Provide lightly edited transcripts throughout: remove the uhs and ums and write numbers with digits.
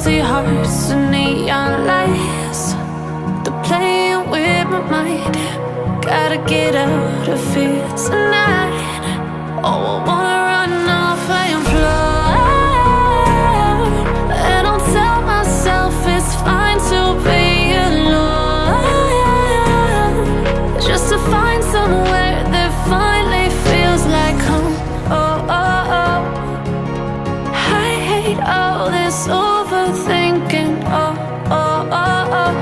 empty hearts and neon lights. They're playing with my mind. Gotta get out of here tonight. Oh, I wanna run off and fly. And I'll tell myself it's fine to be alone, just to find somewhere that finally feels like home. Oh, oh, oh. I hate all this overthinking. Oh, oh, oh, oh.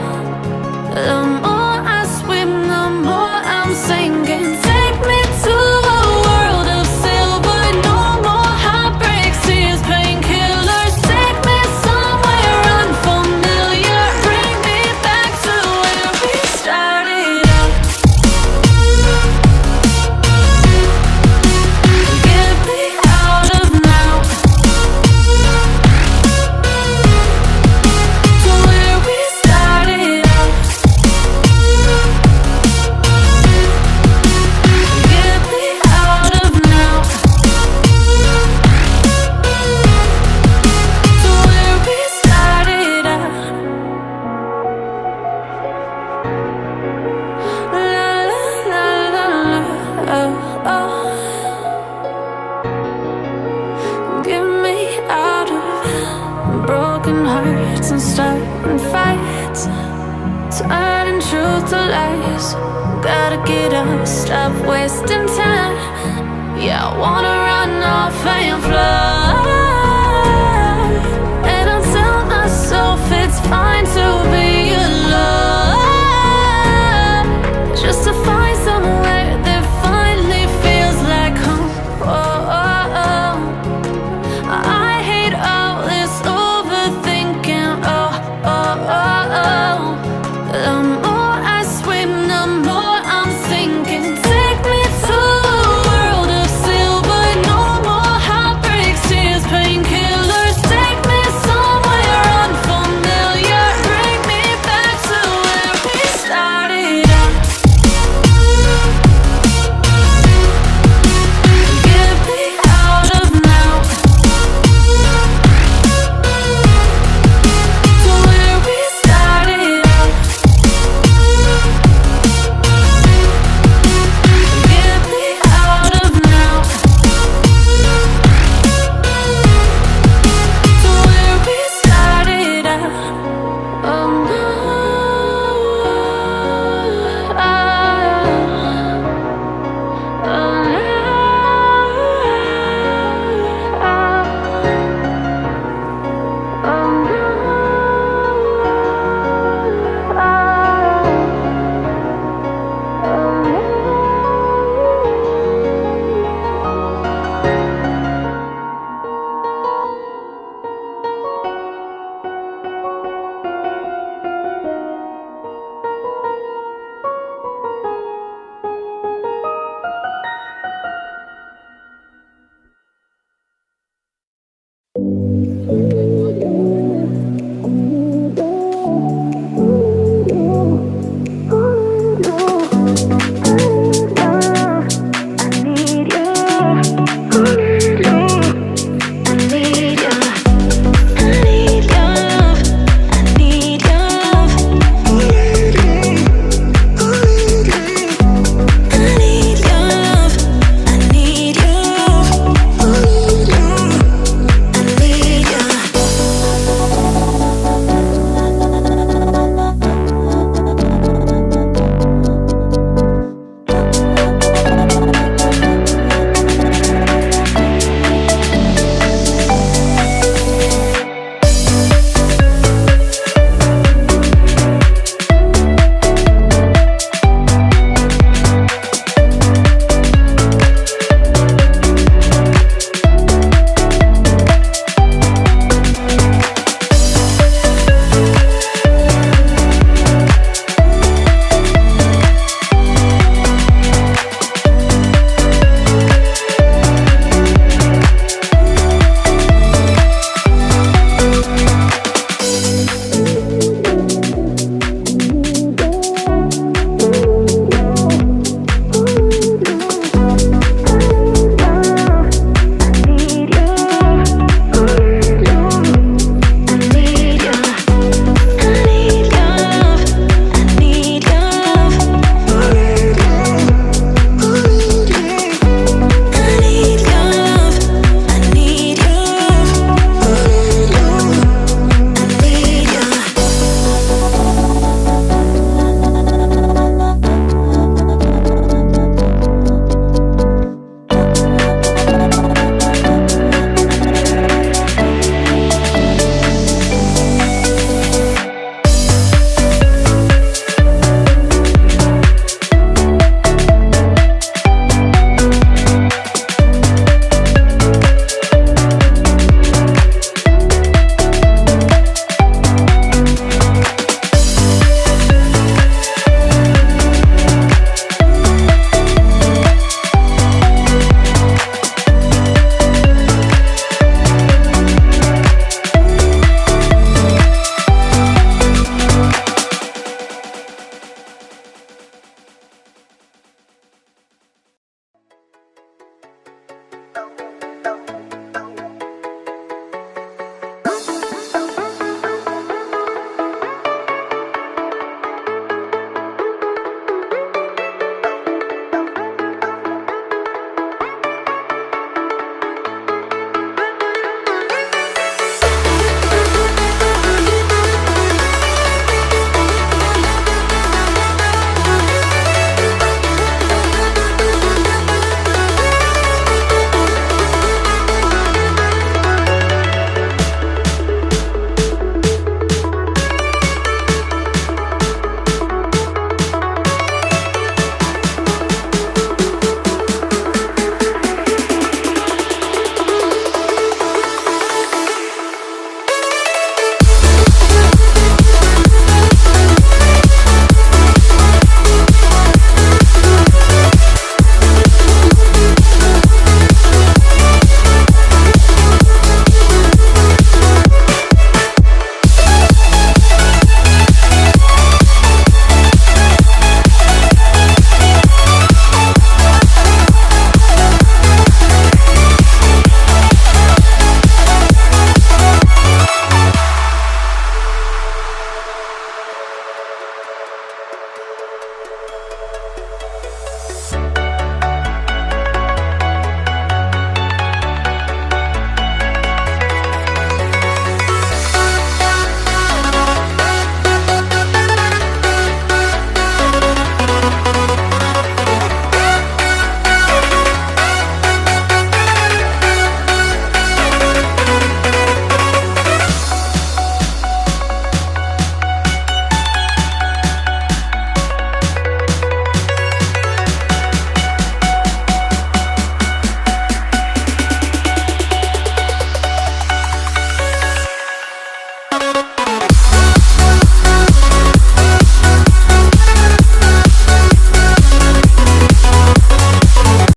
The more I swim, the more I'm sinking. Take me to a world of silver. No more heartbreaks, tears, painkillers. Take me somewhere unfamiliar. Bring me back to where we started out. Get me out of now, to where we started out. Get me out of now, to where we started out. La la la la la, oh, oh. Get me out of broken hearts and starting fights, turning truth to lies. Gotta get up, stop wasting time. Yeah, I wanna run off and fly.